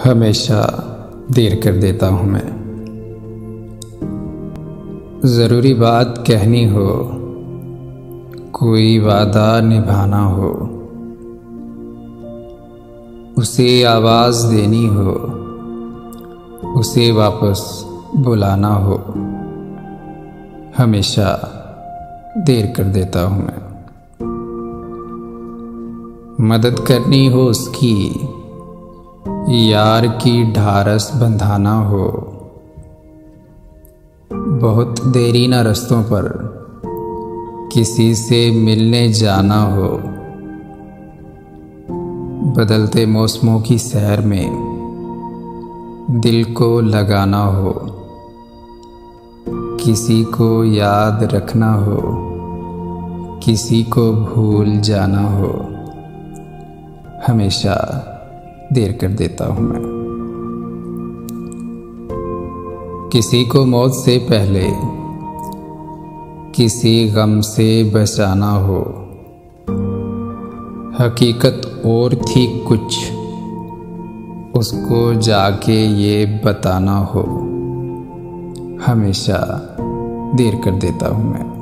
हमेशा देर कर देता हूँ मैं। ज़रूरी बात कहनी हो, कोई वादा निभाना हो, उसे आवाज़ देनी हो, उसे वापस बुलाना हो, हमेशा देर कर देता हूँ मैं। मदद करनी हो उसकी, यार की ढारस बंधाना हो, बहुत देरी न रस्तों पर किसी से मिलने जाना हो, बदलते मौसमों की सैर में दिल को लगाना हो, किसी को याद रखना हो, किसी को भूल जाना हो, हमेशा देर कर देता हूँ मैं। किसी को मौत से पहले किसी गम से बचाना हो, हकीकत और थी कुछ, उसको जाके ये बताना हो, हमेशा देर कर देता हूँ मैं।